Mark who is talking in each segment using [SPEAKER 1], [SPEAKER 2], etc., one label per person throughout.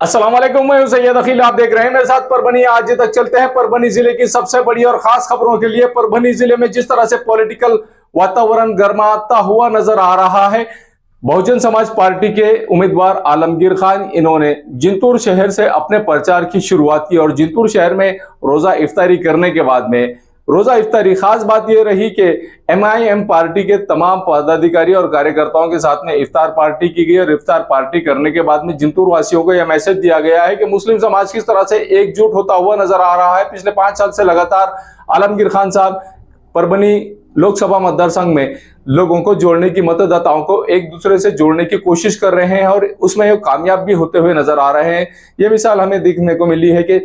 [SPEAKER 1] अस्सलाम वालेकुम, मैं हूं सैयद अखिल। आप देख रहे हैं मेरे साथ परभनी। आज तक चलते हैं परभनी जिले की सबसे बड़ी और खास खबरों के लिए। परभनी जिले में जिस तरह से पॉलिटिकल वातावरण गर्माता हुआ नजर आ रहा है, बहुजन समाज पार्टी के उम्मीदवार आलमगीर खान, इन्होंने जिंतूर शहर से अपने प्रचार की शुरुआत की और जिंतूर शहर में रोजा इफ्तारी करने के बाद में रोजा इफ्तारी खास बात यह रही कि एमआईएम पार्टी के तमाम पदाधिकारी और कार्यकर्ताओं के साथ में इफ्तार पार्टी की गई और इफ्तार पार्टी करने के बाद में जिंतूर वासियों को यह मैसेज दिया गया है कि मुस्लिम समाज किस तरह से एकजुट होता हुआ नजर आ रहा है। पिछले 5 साल से लगातार आलमगीर खान साहब परभनी लोकसभा मतदार संघ में लोगों को जोड़ने की, मतदाताओं को एक दूसरे से जोड़ने की कोशिश कर रहे हैं और उसमें ये कामयाब भी होते हुए नजर आ रहे हैं। ये मिसाल हमें देखने को मिली है कि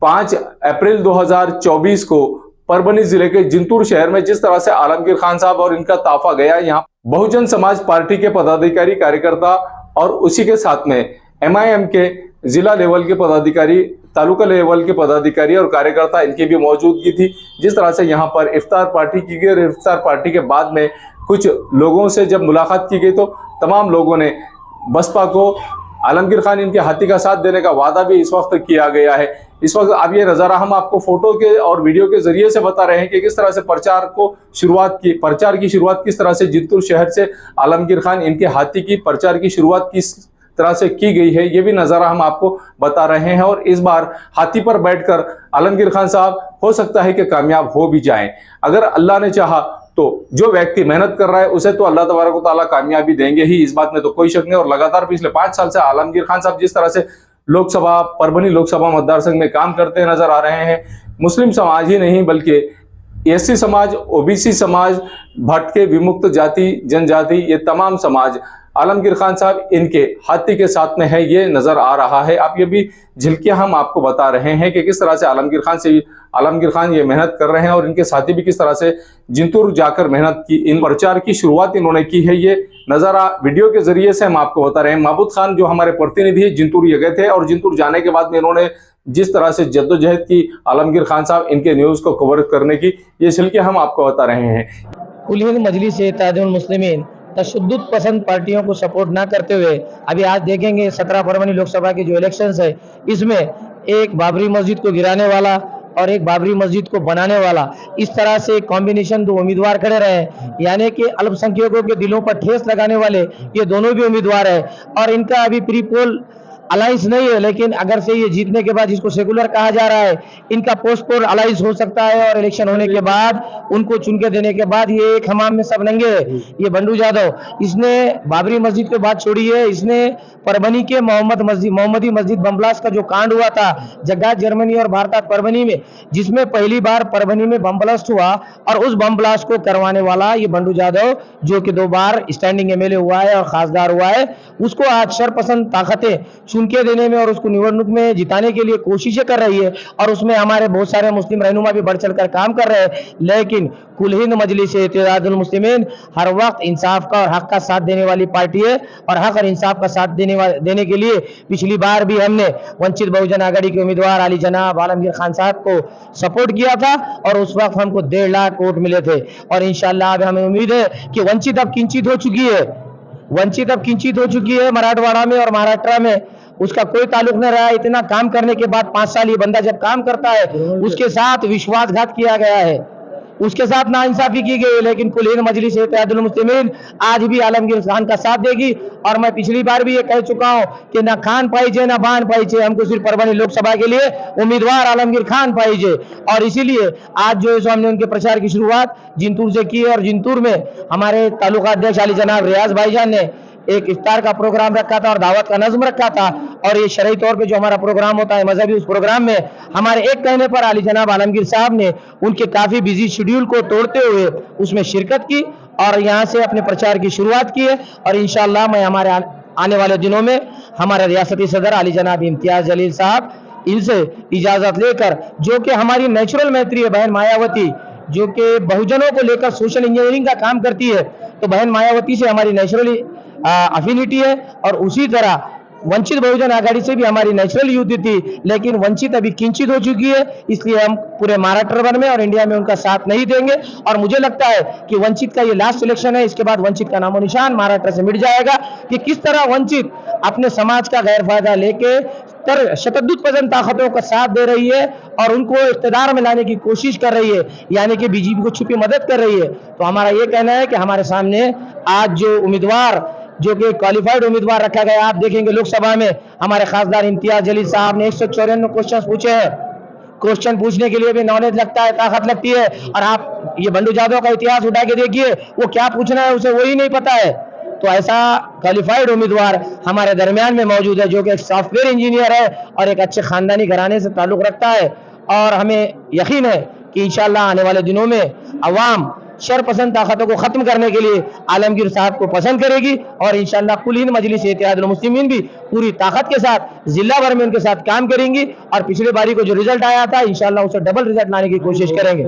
[SPEAKER 1] 5 अप्रैल 2024 को परभनी जिले के जिंतूर शहर में जिस तरह से आलमगीर खान साहब और इनका ताफा गया, यहाँ बहुजन समाज पार्टी के पदाधिकारी कार्यकर्ता और उसी के साथ में एमआईएम के जिला लेवल के पदाधिकारी, तालुका लेवल के पदाधिकारी और कार्यकर्ता, इनकी भी मौजूदगी थी। जिस तरह से यहाँ पर इफ्तार पार्टी की गई और इफ्तार पार्टी के बाद में कुछ लोगों से जब मुलाकात की गई तो तमाम लोगों ने बसपा को आलमगीर खान इनके हाथी का साथ देने का वादा भी इस वक्त किया गया है। इस वक्त अब ये नज़ारा हम आपको फोटो के और वीडियो के जरिए से बता रहे हैं कि किस तरह से प्रचार की शुरुआत किस तरह से जिंतूर शहर से आलमगीर खान इनके हाथी की प्रचार की शुरुआत किस तरह से की गई है, ये भी नज़ारा हम आपको बता रहे हैं। और इस बार हाथी पर बैठकर आलमगीर खान साहब हो सकता है कि कामयाब हो भी जाएं। अगर अल्लाह ने चाहा तो जो व्यक्ति मेहनत कर रहा है उसे तो अल्लाह तबारक व तआला कामयाबी देंगे ही, इस बात में तो कोई शक नहीं। और लगातार पिछले 5 साल से आलमगीर खान साहब जिस तरह से परभनी लोकसभा मतदार संघ में काम करते नजर आ रहे हैं, मुस्लिम समाज ही नहीं बल्कि एससी समाज, ओबीसी समाज, भटके विमुक्त जाति जनजाति, ये तमाम समाज आलमगीर खान साहब इनके हाथी के साथ में है, ये नजर आ रहा है। आप ये भी झलकियां हम आपको बता रहे हैं कि किस तरह से आलमगीर खान ये मेहनत कर रहे हैं और इनके साथी भी किस तरह से जिंतूर जाकर मेहनत की, इन प्रचार की शुरुआत इन्होंने की है। ये नजारा वीडियो के जरिए से हम आपको बता रहे हैं। महबूद खान जो हमारे प्रतिनिधि है जिंतूर ये गए थे और जिंतूर जाने के बाद में इन्होंने जिस तरह से जद्दोजहद की आलमगीर खान साहब इनके न्यूज को कवर करने की, ये झलकियां हम आपको बता रहे हैं।
[SPEAKER 2] कुल हिंद मजलिस इत्तेहादुल मुस्लिमीन तशद्दुद पसंद पार्टियों को सपोर्ट ना करते हुए अभी आज देखेंगे 17 फरवरी लोकसभा के जो इलेक्शंस है, इसमें एक बाबरी मस्जिद को गिराने वाला और एक बाबरी मस्जिद को बनाने वाला, इस तरह से कॉम्बिनेशन 2 उम्मीदवार खड़े रहे, यानी कि अल्पसंख्यकों के दिलों पर ठेस लगाने वाले ये दोनों भी उम्मीदवार है। और इनका अभी प्री पोल अलायंस नहीं है, लेकिन अगर से ये जीतने के बाद जिसको सेकुलर कहा जा रहा है, इनका पोस्ट पोल अलायंस हो सकता है और इलेक्शन होने के बाद उनको चुन के देने के बाद ये एक हमाम में सब नंगे। ये बंडू जादव, इसने बाबरी मस्जिद की बात छोड़ी है, इसने परभनी के मोहम्मदी मस्जिद बम ब्लास्ट का जो कांड हुआ था जगह जर्मनी और भारत परभनी में, जिसमें पहली बार परभनी में बम ब्लास्ट हुआ और उस बम ब्लास्ट को करवाने वाला ये बंडू जादव, जो कि 2 बार स्टैंडिंग एमएलए हुआ है और खासदार हुआ है, उसको आज शरपसंद ताकतें चुन के देने में और उसको निवडणूक में जिताने के लिए कोशिशें कर रही है। और उसमें हमारे बहुत सारे मुस्लिम रहनुमा भी बढ़ चढ़कर काम कर रहे हैं। लेकिन कुल हिंद मजलिस इत्तेहादुल मुस्लिमीन हर वक्त इंसाफ का और हक का साथ देने वाली पार्टी है और हक और इंसाफ का साथ देने के लिए पिछली बार भी हमने वंचित बहुजन आघाड़ी के उम्मीदवार अली जनाब आलमगीर खान साहब को सपोर्ट किया था और उस वक्त हमको 1.5 लाख वोट मिले थे। और इंशाल्लाह अब हमें उम्मीद है कि वंचित अब किंचित हो चुकी है मराठवाड़ा में और महाराष्ट्र में उसका कोई ताल्लुक नहीं रहा। इतना काम करने के बाद 5 साल ये बंदा जब काम करता है, उसके साथ विश्वासघात किया गया है, उसके साथ नाइंसाफी की गई। लेकिन कुल हिंद मजलिस इत्तेहादुल मुस्लिमीन आज भी आलमगीर खान का साथ देगी। और मैं पिछली बार भी ये कह चुका हूं कि ना खान पाइजे ना बान पाइजे, हमको सिर्फ परभनी लोकसभा के लिए उम्मीदवार आलमगीर खान पाइजे। और इसीलिए आज जो है सो हमने उनके प्रचार की शुरुआत जिंतूर से की और जिंतूर में हमारे तालुका अध्यक्ष अली जनाब रियाज भाईजान ने एक इफ्तार का प्रोग्राम रखा था और दावत का नज़्म रखा था। और ये शरई तौर पे जो हमारा प्रोग्राम होता है मजहबी, उस प्रोग्राम में हमारे एक कहने पर अली जनाब आलमगीर साहब ने उनके काफी बिजी शेड्यूल को तोड़ते हुए उसमें शिरकत की और यहाँ से अपने प्रचार की शुरुआत की है। और इंशाअल्लाह मैं हमारे आने वाले दिनों में हमारे रियासती सदर अली जनाब इम्तियाज जलील साहब, इनसे इजाजत लेकर, जो कि हमारी नेचुरल मैत्री है बहन मायावती, जो कि बहुजनों को लेकर सोशल इंजीनियरिंग का काम करती है, तो बहन मायावती से हमारी नेचुरली अफिनिटी है। और उसी तरह वंचित बहुजन आघाड़ी से भी हमारी नेचुरल युति थी, लेकिन वंचित अभी किंचित हो चुकी है, इसलिए हम पूरे महाराष्ट्र भर में और इंडिया में उनका साथ नहीं देंगे। और मुझे लगता है कि वंचित का ये लास्ट इलेक्शन है, इसके बाद वंचित का नामो निशान महाराष्ट्र से मिट जाएगा। कि किस तरह वंचित अपने समाज का गैर फायदा लेके शतद्दुत पसंद ताकतों का साथ दे रही है और उनको इख्तिदार में लाने की कोशिश कर रही है, यानी कि बीजेपी को छुपी मदद कर रही है। तो हमारा ये कहना है कि हमारे सामने आज जो उम्मीदवार, जो कि क्वालिफाइड उम्मीदवार रखा गया, आप देखेंगे लोकसभा में हमारे खासदार इम्तियाज जलील साहब ने 154 क्वेश्चन पूछे हैं। क्वेश्चन पूछने के लिए भी नॉलेज लगता है, ताकत लगती है। और आप ये बंडू जादव का इतिहास उठा के देखिए, वो क्या पूछना है उसे वही नहीं पता है। तो ऐसा क्वालिफाइड उम्मीदवार हमारे दरमियान में मौजूद है, जो कि एक सॉफ्टवेयर इंजीनियर है और एक अच्छे खानदानी घराने से ताल्लुक रखता है। और हमें यकीन है कि इंशाल्लाह आने वाले दिनों में अवाम शर पसंद ताकतों को खत्म करने के लिए आलमगीर साहब को पसंद करेगी और इंशाल्लाह कुल हिंद मजलिस इत्तेहादुल मुस्लिमीन भी पूरी ताकत के साथ जिला भर में उनके साथ काम करेंगी और पिछली बारी को जो रिजल्ट आया था इंशाल्लाह उसे डबल रिजल्ट लाने की कोशिश करेंगे।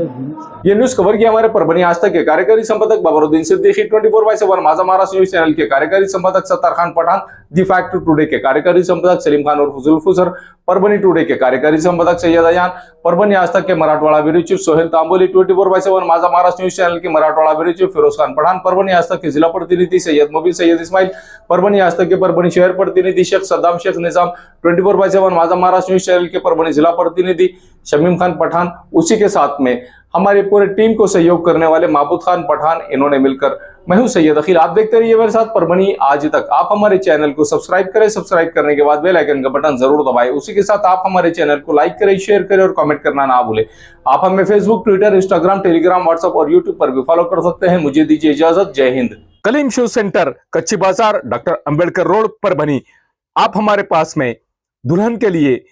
[SPEAKER 1] ये न्यूज कवर किया हमारे परभनी आज तक के कार्यकारी संपादक बाबरुद्दीन सिद्दीकी, 24/7 माझा महाराष्ट्र न्यूज चैनल के कार्यकारी संपादक Sattar Khan Pathan, the fact today के कार्यकारी संपादक सलीम खान और फजल फुसर, परभनी टुडे के कार्यकारी संपादक सैयद अयान, परभनी आज तक के मराठवाड़ा ब्यूरो चीफ सोहेल तांबोली, 24/7 माझा महाराष्ट्र न्यूज चैनल के मराठवाड़ा ब्यूरो चीफ फिरोज खान पठान, परभनी आज तक के जिला प्रतिनिधि सैयद मुबीन सैयद इस्माइल, परभनी आज तक के परभनी शहर प्रतिनिधि शेख सद्दाम शेख निजाम, 24/7 माझा महाराष्ट्र न्यूज चैनल के परभनी जिला प्रतिनिधि शमीम खान पठान, उसी के साथ में हमारी पूरी टीम को सहयोग करने वाले महबूद खान पठान, इन्होंने मिलकर मैं हूं सैयद अखिल। आप देखते रहिए मेरे साथ परभनी आज तक। आप हमारे चैनल को सब्सक्राइब करें, सब्सक्राइब करने के बाद बेल आइकन का बटन जरूर दबाएं। उसी के साथ आप हमारे चैनल को लाइक करें, शेयर करें और कमेंट करना ना भूलें। आप हमें Facebook, Twitter, Instagram, Telegram, WhatsApp और यूट्यूब पर भी फॉलो कर सकते हैं। मुझे दीजिए इजाजत। जय हिंद। कलीम शू सेंटर, कच्ची बाजार, डॉक्टर अंबेडकर रोड, परभनी। आप हमारे पास में दुल्हन के लिए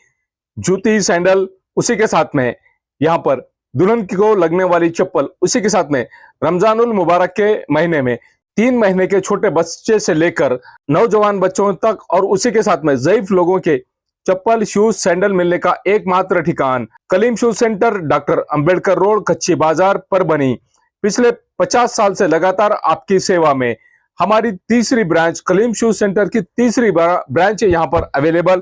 [SPEAKER 1] जूती, सैंडल, उसी के साथ में यहाँ पर दुल्हन को लगने वाली चप्पल, उसी के साथ में रमजानुल मुबारक के महीने में 3 महीने के छोटे बच्चे से लेकर नौजवान बच्चों तक और उसी के साथ में ज़ईफ लोगों के चप्पल, शूज, सैंडल मिलने का एकमात्र ठिकान Kaleem shoe centre, doctor Ambedkar road, Kachchi Bazar, Parbhani. पिछले 50 साल से लगातार आपकी सेवा में हमारी तीसरी ब्रांच कलीम शू सेंटर की तीसरी ब्रांच यहाँ पर अवेलेबल।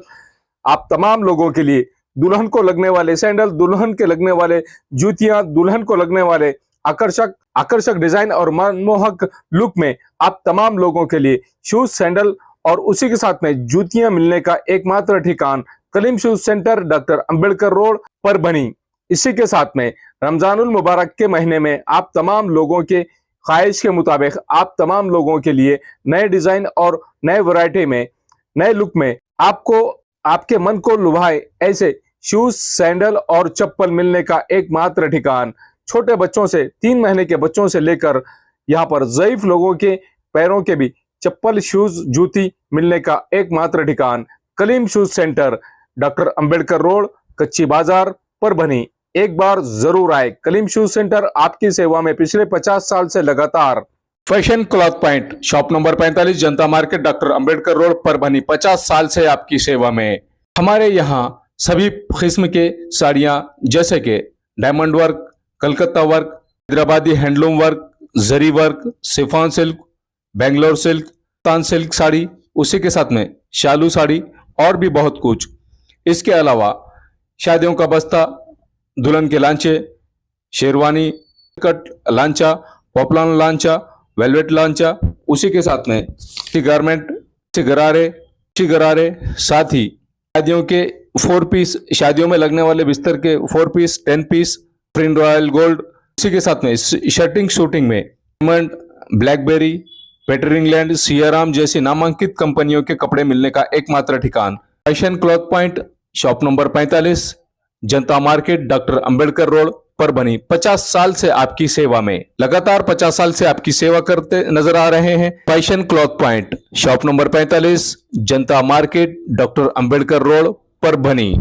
[SPEAKER 1] आप तमाम लोगों के लिए दुल्हन को लगने वाले सैंडल, दुल्हन के लगने वाले जूतियां, दुल्हन को लगने वाले आकर्षक डिजाइन और मनमोहक लुक में आप तमाम लोगों के लिए शूज, सैंडल और उसी के साथ में जूतियां मिलने का एकमात्र ठिकान Kaleem shoes centre, doctor Ambedkar road, Parbhani. इसी के साथ में रमजानुल मुबारक के महीने में आप तमाम लोगों के ख्वाहिश के मुताबिक आप तमाम लोगों के लिए नए डिजाइन और नए वैरायटी में, नए लुक में आपको आपके मन को लुभाए ऐसे शूज, सैंडल और चप्पल मिलने का एकमात्र ठिकान। छोटे बच्चों से, 3 महीने के बच्चों से लेकर यहाँ पर ज़ईफ लोगों के पैरों के भी चप्पल, शूज, जूती मिलने का एकमात्र ठिकान Kaleem shoes centre, doctor Ambedkar road, Kachchi Bazar, Parbhani. एक बार जरूर आए। कलीम शूज सेंटर आपकी सेवा में पिछले 50 साल से लगातार। Fashion cloth point, shop number 45, Janta market, doctor Ambedkar road, Parbhani. 50 साल से आपकी सेवा में। हमारे यहाँ सभी किस्म के साड़ियाँ जैसे कि diamond work, Calcutta work, Hyderabadi handloom work, zari work, chiffon silk, Bangalore silk, तान सिल्क साड़ी, उसी के साथ में शालू साड़ी और भी बहुत कुछ। इसके अलावा शादियों का बस्ता, दुल्हन के लांचे, शेरवानी, कट लांचा, पॉपलान लांचा, वेलवेट लांचा, उसी के साथ में गारमेंट, गरारे, साथ ही शादियों के 4 पीस, शादियों में लगने वाले बिस्तर के 4 piece, 10 piece, print royal gold, उसी के साथ में शर्टिंग शूटिंग में diamond, BlackBerry, Peter England, Siyaram जैसी नामांकित कंपनियों के कपड़े मिलने का एकमात्र ठिकान fashion cloth point, shop number 45, Janta market, doctor Ambedkar road, Parbhani. 50 साल से आपकी सेवा में, लगातार 50 साल से आपकी सेवा करते नजर आ रहे हैं। Fashion cloth point, shop number 45, Janta market, doctor Ambedkar road, Parbhani.